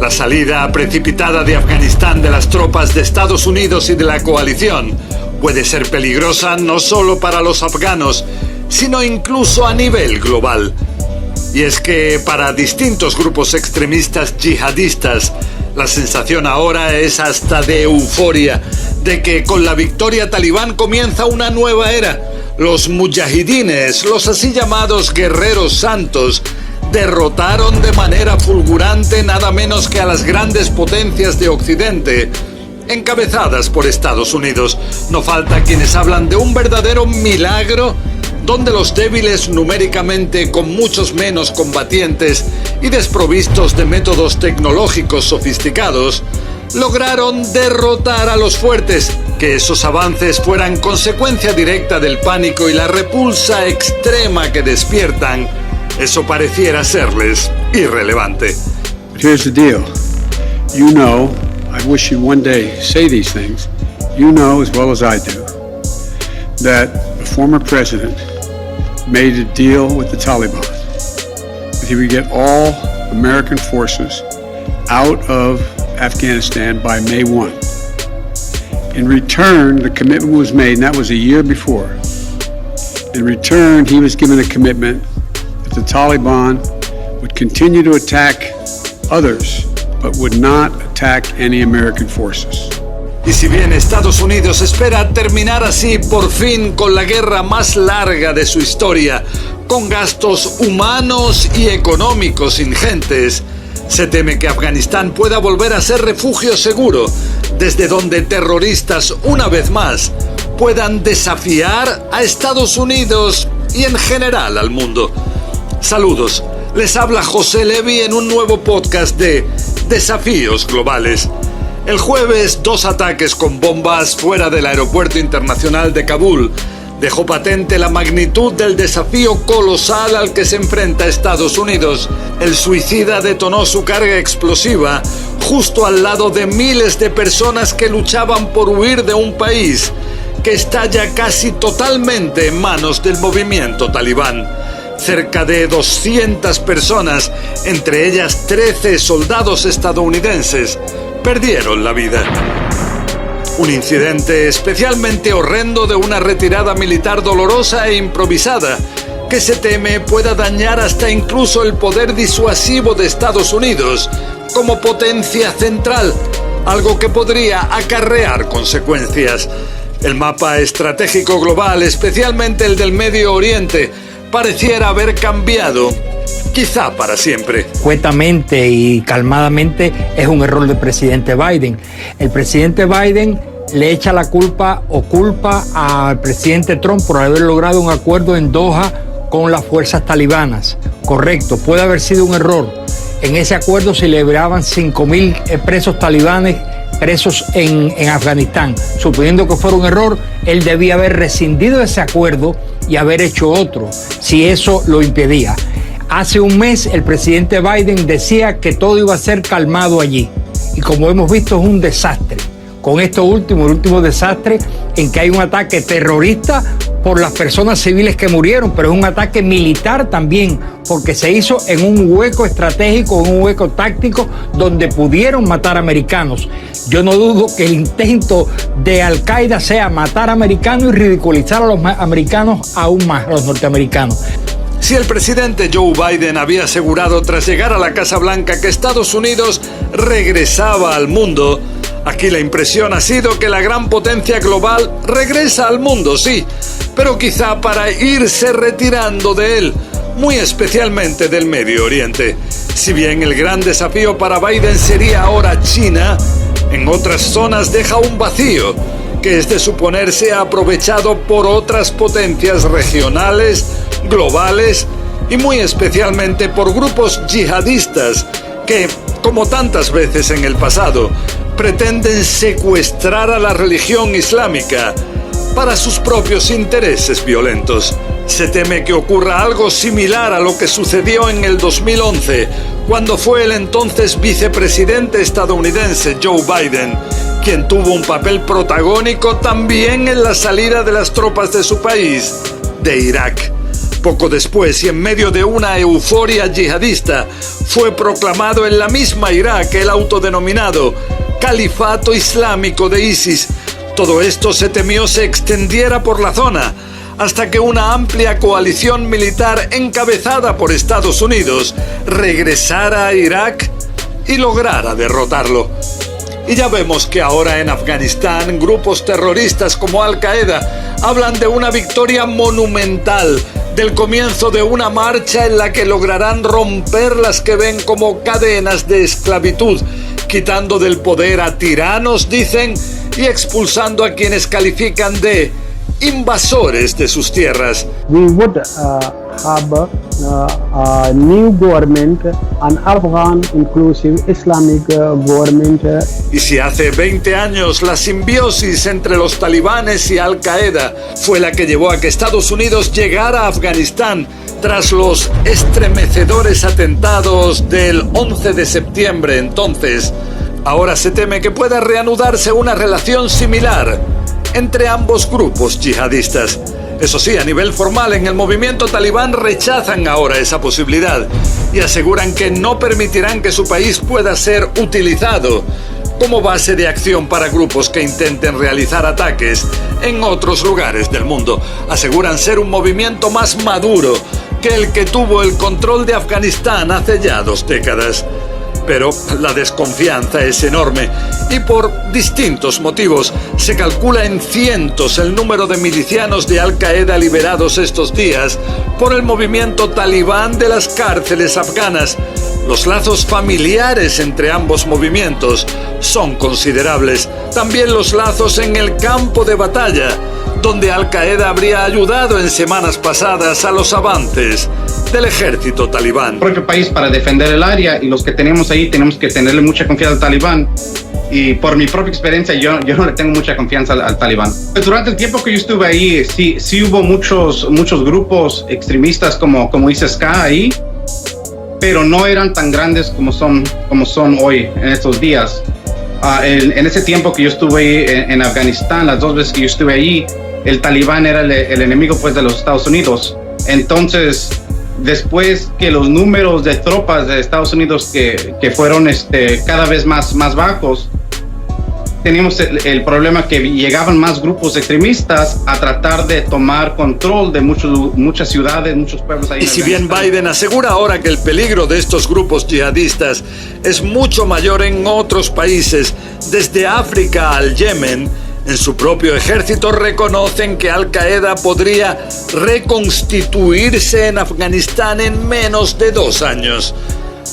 La salida precipitada de Afganistán de las tropas de Estados Unidos y de la coalición puede ser peligrosa no solo para los afganos, sino incluso a nivel global. Y es que para distintos grupos extremistas yihadistas, la sensación ahora es hasta de euforia, de que con la victoria talibán comienza una nueva era. Los mujahidines, los así llamados guerreros santos, derrotaron de manera fulgurante nada menos que a las grandes potencias de Occidente, encabezadas por Estados Unidos. No falta quienes hablan de un verdadero milagro, donde los débiles numéricamente, con muchos menos combatientes y desprovistos de métodos tecnológicos sofisticados, lograron derrotar a los fuertes. Que esos avances fueran consecuencia directa del pánico y la repulsa extrema que despiertan, eso pareciera serles irrelevante. But here's the deal. You know, I wish you'd one day say these things. You know as well as I do that the former president made a deal with the Taliban that he would get all American forces out of Afghanistan by May 1. In return, the commitment was made, and that was a year before. In return, he was given a commitment that the Taliban would continue to attack others, but would not attack any American forces. Y si bien Estados Unidos espera terminar así por fin con la guerra más larga de su historia, con gastos humanos y económicos ingentes, se teme que Afganistán pueda volver a ser refugio seguro, desde donde terroristas, una vez más, puedan desafiar a Estados Unidos y en general al mundo. Saludos, les habla José Levi en un nuevo podcast de Desafíos Globales. El jueves, 2 ataques con bombas fuera del aeropuerto internacional de Kabul dejó patente la magnitud del desafío colosal al que se enfrenta Estados Unidos. El suicida detonó su carga explosiva justo al lado de miles de personas que luchaban por huir de un país que está ya casi totalmente en manos del movimiento talibán. Cerca de 200 personas, entre ellas 13 soldados estadounidenses, perdieron la vida. Un incidente especialmente horrendo de una retirada militar dolorosa e improvisada que se teme pueda dañar hasta incluso el poder disuasivo de Estados Unidos como potencia central, algo que podría acarrear consecuencias. El mapa estratégico global, especialmente el del Medio Oriente, pareciera haber cambiado, quizá para siempre. Cuetamente y calmadamente es un error del presidente Biden. El presidente Biden le echa la culpa al presidente Trump por haber logrado un acuerdo en Doha con las fuerzas talibanas. Correcto, puede haber sido un error. En ese acuerdo se liberaban 5.000 presos talibanes presos en Afganistán. Suponiendo que fuera un error, él debía haber rescindido ese acuerdo y haber hecho otro, si eso lo impedía. Hace un mes el presidente Biden decía que todo iba a ser calmado allí. Y como hemos visto, es un desastre. Con esto último, el último desastre en que hay un ataque terrorista por las personas civiles que murieron, pero es un ataque militar también, porque se hizo en un hueco estratégico, en un hueco táctico, donde pudieron matar americanos. Yo no dudo que el intento de Al-Qaeda sea matar americanos y ridiculizar a los americanos aún más, a los norteamericanos. Si el presidente Joe Biden había asegurado tras llegar a la Casa Blanca que Estados Unidos regresaba al mundo, aquí la impresión ha sido que la gran potencia global regresa al mundo, sí, pero quizá para irse retirando de él, muy especialmente del Medio Oriente. Si bien el gran desafío para Biden sería ahora China, en otras zonas deja un vacío que es de suponerse aprovechado por otras potencias regionales, globales y muy especialmente por grupos yihadistas que, como tantas veces en el pasado, pretenden secuestrar a la religión islámica para sus propios intereses violentos. Se teme que ocurra algo similar a lo que sucedió en el 2011, cuando fue el entonces vicepresidente estadounidense Joe Biden quien tuvo un papel protagónico también en la salida de las tropas de su país, de Irak. poco después y en medio de una euforia yihadista, fue proclamado en la misma Irak el autodenominado Califato Islámico de ISIS. Todo esto se temió se extendiera por la zona, hasta que una amplia coalición militar encabezada por Estados Unidos regresara a Irak y lograra derrotarlo. Y ya vemos que ahora en Afganistán grupos terroristas como Al-Qaeda hablan de una victoria monumental, del comienzo de una marcha en la que lograrán romper las que ven como cadenas de esclavitud, quitando del poder a tiranos, dicen, y expulsando a quienes califican de invasores de sus tierras. We would have a new government, an Afghan inclusive Islamic government. Y si hace 20 años la simbiosis entre los talibanes y Al-Qaeda fue la que llevó a que Estados Unidos llegara a Afganistán tras los estremecedores atentados del 11 de septiembre entonces, ahora se teme que pueda reanudarse una relación similar entre ambos grupos yihadistas. Eso sí, a nivel formal, en el movimiento talibán rechazan ahora esa posibilidad y aseguran que no permitirán que su país pueda ser utilizado como base de acción para grupos que intenten realizar ataques en otros lugares del mundo. Aseguran ser un movimiento más maduro que el que tuvo el control de Afganistán hace ya 2 décadas. Pero la desconfianza es enorme y por distintos motivos se calcula en cientos el número de milicianos de Al-Qaeda liberados estos días por el movimiento talibán de las cárceles afganas. Los lazos familiares entre ambos movimientos son considerables. También los lazos en el campo de batalla, donde Al-Qaeda habría ayudado en semanas pasadas a los avances del ejército talibán. El propio país para defender el área, y los que tenemos ahí tenemos que tenerle mucha confianza al talibán. Y por mi propia experiencia yo no le tengo mucha confianza al talibán. Pues durante el tiempo que yo estuve ahí sí hubo muchos grupos extremistas como dice Ska ahí, pero no eran tan grandes como son hoy en estos días. En ese tiempo que yo estuve ahí en Afganistán, las 2 veces que yo estuve ahí, el talibán era el enemigo pues de los Estados Unidos. Entonces, después que los números de tropas de Estados Unidos que fueron cada vez más bajos, teníamos el problema que llegaban más grupos extremistas a tratar de tomar control de muchas ciudades, muchos pueblos ahí. Y si bien Biden asegura ahora que el peligro de estos grupos yihadistas es mucho mayor en otros países, desde África al Yemen, en su propio ejército reconocen que Al-Qaeda podría reconstituirse en Afganistán en menos de 2 años.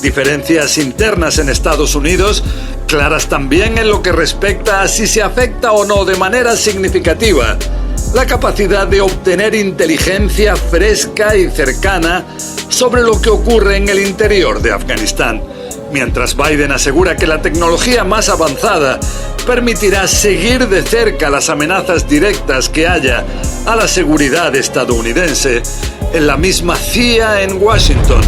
Diferencias internas en Estados Unidos, claras también en lo que respecta a si se afecta o no de manera significativa la capacidad de obtener inteligencia fresca y cercana sobre lo que ocurre en el interior de Afganistán. Mientras Biden asegura que la tecnología más avanzada permitirá seguir de cerca las amenazas directas que haya a la seguridad estadounidense, en la misma CIA en Washington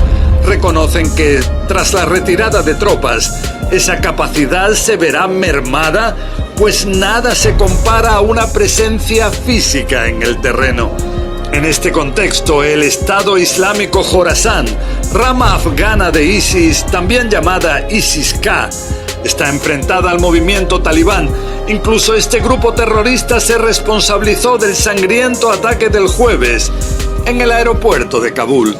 reconocen que tras la retirada de tropas, esa capacidad se verá mermada, pues nada se compara a una presencia física en el terreno. En este contexto, el Estado Islámico Jorasán, rama afgana de ISIS, también llamada ISIS-K, está enfrentada al movimiento talibán. Incluso este grupo terrorista se responsabilizó del sangriento ataque del jueves en el aeropuerto de Kabul.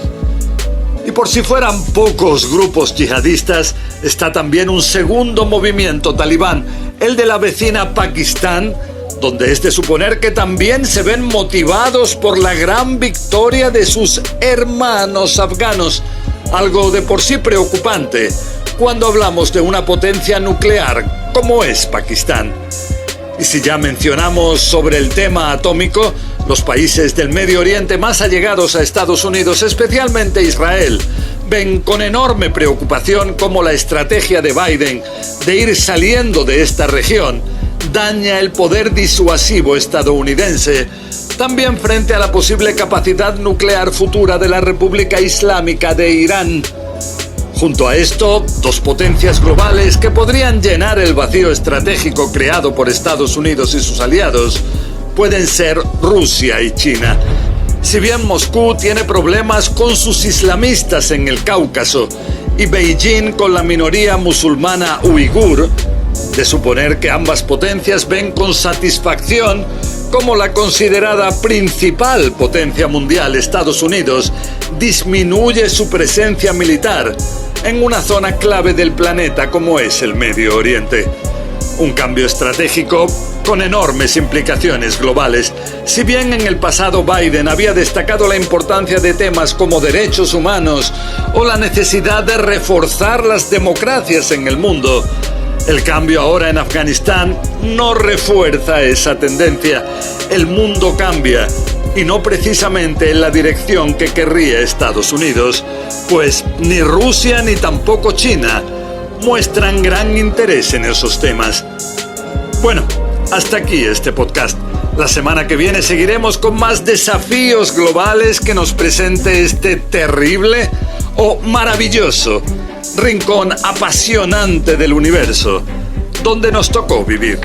Y por si fueran pocos grupos yihadistas, está también un segundo movimiento talibán, el de la vecina Pakistán, donde es de suponer que también se ven motivados por la gran victoria de sus hermanos afganos, algo de por sí preocupante cuando hablamos de una potencia nuclear como es Pakistán. Y si ya mencionamos sobre el tema atómico, los países del Medio Oriente más allegados a Estados Unidos, especialmente Israel, ven con enorme preocupación cómo la estrategia de Biden de ir saliendo de esta región daña el poder disuasivo estadounidense, también frente a la posible capacidad nuclear futura de la República Islámica de Irán. Junto a esto, 2 potencias globales que podrían llenar el vacío estratégico creado por Estados Unidos y sus aliados pueden ser Rusia y China. Si bien Moscú tiene problemas con sus islamistas en el Cáucaso y Beijing con la minoría musulmana uigur, de suponer que ambas potencias ven con satisfacción como la considerada principal potencia mundial, Estados Unidos, disminuye su presencia militar en una zona clave del planeta como es el Medio Oriente. Un cambio estratégico con enormes implicaciones globales. Si bien en el pasado Biden había destacado la importancia de temas como derechos humanos o la necesidad de reforzar las democracias en el mundo, el cambio ahora en Afganistán no refuerza esa tendencia. El mundo cambia, y no precisamente en la dirección que querría Estados Unidos, pues ni Rusia ni tampoco China muestran gran interés en esos temas. Bueno, hasta aquí este podcast. La semana que viene seguiremos con más desafíos globales que nos presente este terrible o maravilloso rincón apasionante del universo, donde nos tocó vivir.